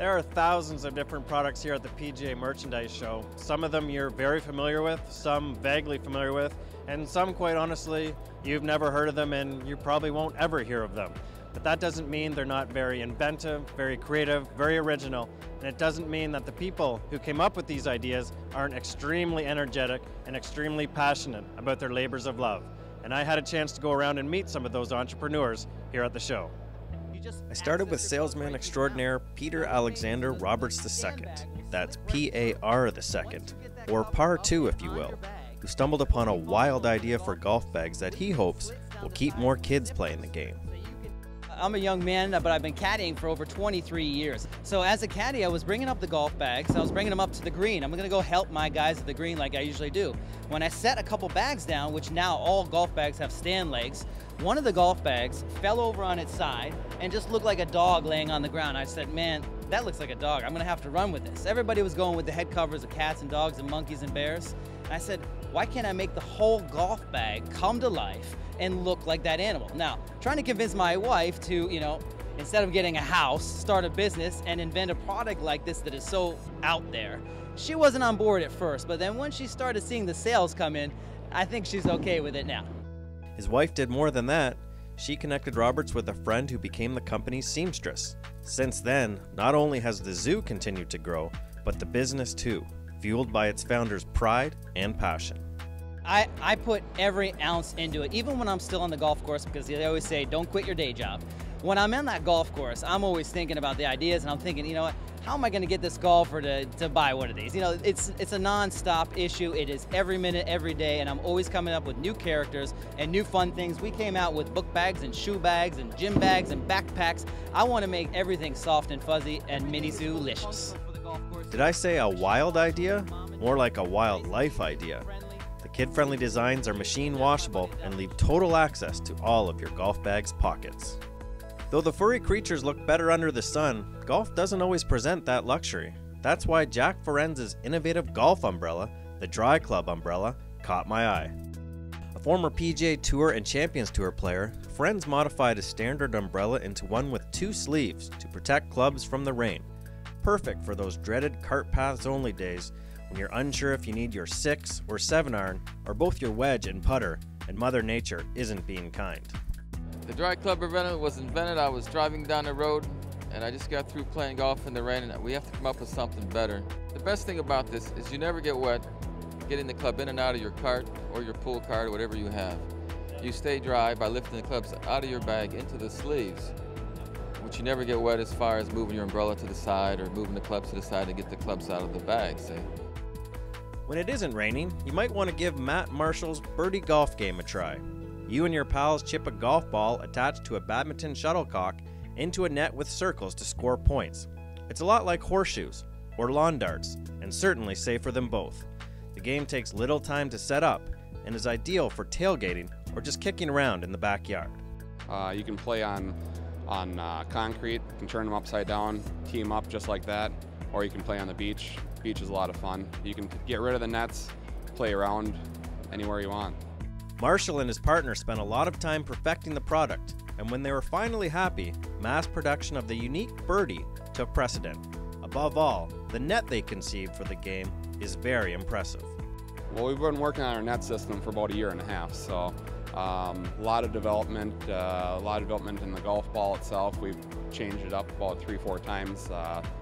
There are thousands of different products here at the PGA Merchandise Show. Some of them you're very familiar with, some vaguely familiar with, and some, quite honestly, you've never heard of them and you probably won't ever hear of them. But that doesn't mean they're not very inventive, very creative, very original, and it doesn't mean that the people who came up with these ideas aren't extremely energetic and extremely passionate about their labors of love. And I had a chance to go around and meet some of those entrepreneurs here at the show. I started with salesman extraordinaire Peter Alexander Roberts II, that's P-A-R II, or Par 2 if you will, who stumbled upon a wild idea for golf bags that he hopes will keep more kids playing the game. I'm a young man, but I've been caddying for over 23 years. So as a caddy, I was bringing up the golf bags. I was bringing them up to the green. I'm going to go help my guys at the green like I usually do. When I set a couple bags down, which now all golf bags have stand legs, one of the golf bags fell over on its side and just looked like a dog laying on the ground. I said, man, that looks like a dog. I'm going to have to run with this. Everybody was going with the head covers of cats and dogs and monkeys and bears. And I said, why can't I make the whole golf bag come to life and look like that animal? Now, trying to convince my wife to, instead of getting a house, start a business and invent a product like this that is so out there. She wasn't on board at first, but then when she started seeing the sales come in, I think she's okay with it now. His wife did more than that. She connected Roberts with a friend who became the company's seamstress. Since then, not only has the zoo continued to grow, but the business too, fueled by its founder's pride and passion. I put every ounce into it, even when I'm still on the golf course, because they always say, don't quit your day job. When I'm in that golf course, I'm always thinking about the ideas, and I'm thinking, you know what, how am I going to get this golfer to buy one of these? It's a non-stop issue. It is every minute, every day, and I'm always coming up with new characters and new fun things. We came out with book bags and shoe bags and gym bags and backpacks. I want to make everything soft and fuzzy and Minizoo-licious. Did I say a wild idea? More like a wildlife idea. The kid-friendly designs are machine washable and leave total access to all of your golf bag's pockets. Though the furry creatures look better under the sun, golf doesn't always present that luxury. That's why Jack FERENZ's innovative golf umbrella, the Dry Club umbrella, caught my eye. A former PGA Tour and Champions Tour player, FERENZ modified his standard umbrella into one with 2 sleeves to protect clubs from the rain. Perfect for those dreaded cart paths only days when you're unsure if you need your 6 or 7 iron or both your wedge and putter and Mother Nature isn't being kind. The Dry Club umbrella was invented. I was driving down the road and I just got through playing golf in the rain, and we have to come up with something better. The best thing about this is you never get wet getting the club in and out of your cart or your pool cart or whatever you have. You stay dry by lifting the clubs out of your bag into the sleeves, which you never get wet as far as moving your umbrella to the side or moving the clubs to the side to get the clubs out of the bag, say. When it isn't raining, you might want to give Matt Marshall's Birdie golf game a try. You and your pals chip a golf ball attached to a badminton shuttlecock into a net with circles to score points. It's a lot like horseshoes or lawn darts, and certainly safer than both. The game takes little time to set up and is ideal for tailgating or just kicking around in the backyard. You can play on concrete, you can turn them upside down, tee them up just like that, or you can play on the beach. Beach is a lot of fun. You can get rid of the nets, play around anywhere you want. Marshall and his partner spent a lot of time perfecting the product, and when they were finally happy, mass production of the unique Birdee took precedent. Above all, the net they conceived for the game is very impressive. Well, we've been working on our net system for about 1.5 years, so a lot of development in the golf ball itself. We've changed it up about 3-4 times.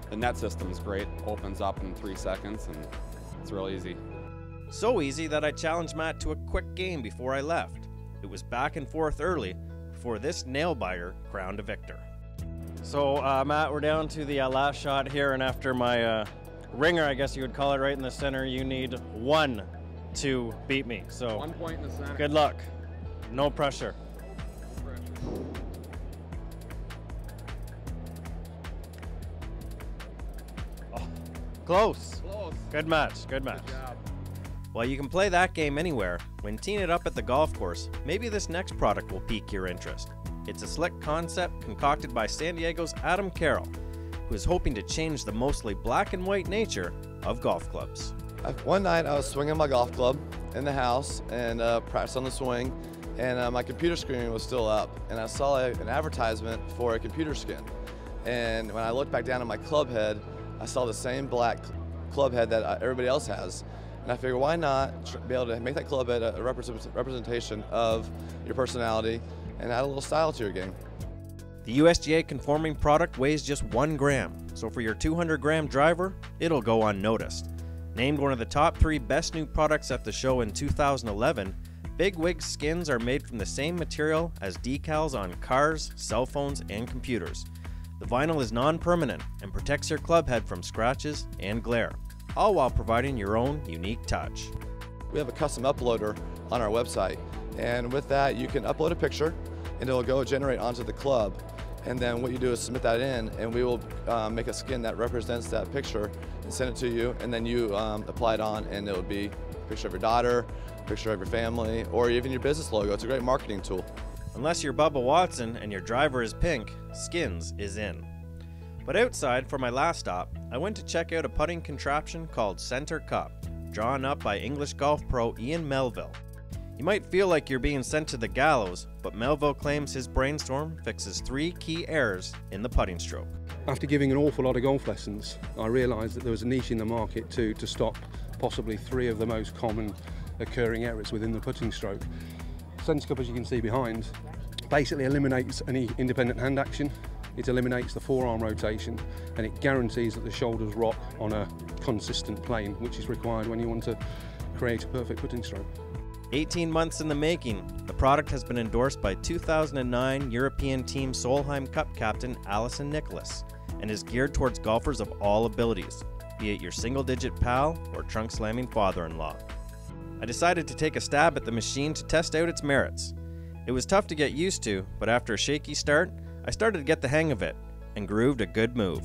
The net system is great, opens up in 3 seconds, and it's real easy. So easy that I challenged Matt to a quick game before I left. It was back and forth early before this nail-biter crowned a victor. So Matt, we're down to the last shot here, and after my ringer, I guess you would call it, right in the center, you need 1 to beat me. So 1 point in the center. Good luck. No pressure. Oh, close. Close. Good match. Good match. Good job. While you can play that game anywhere, when teeing it up at the golf course, maybe this next product will pique your interest. It's a slick concept concocted by San Diego's Adam Carroll, who is hoping to change the mostly black and white nature of golf clubs. One night I was swinging my golf club in the house and practiced on the swing, and my computer screen was still up, and I saw an advertisement for a computer skin. And when I looked back down at my club head, I saw the same black club head that everybody else has. And I figured, why not be able to make that club head a representation of your personality and add a little style to your game. The USGA conforming product weighs just 1 gram, so for your 200-gram driver, it'll go unnoticed. Named one of the top 3 best new products at the show in 2011, Big WIGZ skins are made from the same material as decals on cars, cell phones, and computers. The vinyl is non-permanent and protects your club head from scratches and glare, all while providing your own unique touch. We have a custom uploader on our website, and with that you can upload a picture and it'll go generate onto the club, and then what you do is submit that in and we will make a skin that represents that picture and send it to you, and then you apply it on and it'll be a picture of your daughter, a picture of your family, or even your business logo. It's a great marketing tool. Unless you're Bubba Watson and your driver is pink, Skins is in. But outside, for my last stop, I went to check out a putting contraption called CENTRECUP, drawn up by English golf pro Ian Melville. You might feel like you're being sent to the gallows, but Melville claims his brainstorm fixes 3 key errors in the putting stroke. After giving an awful lot of golf lessons, I realised that there was a niche in the market to stop possibly 3 of the most common occurring errors within the putting stroke. CENTRECUP, as you can see behind, basically eliminates any independent hand action. It eliminates the forearm rotation, and it guarantees that the shoulders rock on a consistent plane, which is required when you want to create a perfect putting stroke. 18 months in the making, the product has been endorsed by 2009 European Team Solheim Cup captain Alison Nicholas and is geared towards golfers of all abilities, be it your single-digit pal or trunk-slamming father-in-law. I decided to take a stab at the machine to test out its merits. It was tough to get used to, but after a shaky start, I started to get the hang of it and grooved a good move.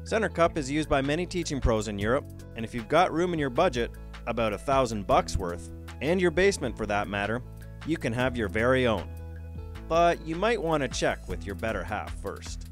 CENTRECUP is used by many teaching pros in Europe, and if you've got room in your budget, about $1,000 worth, and your basement for that matter, you can have your very own. But you might want to check with your better half first.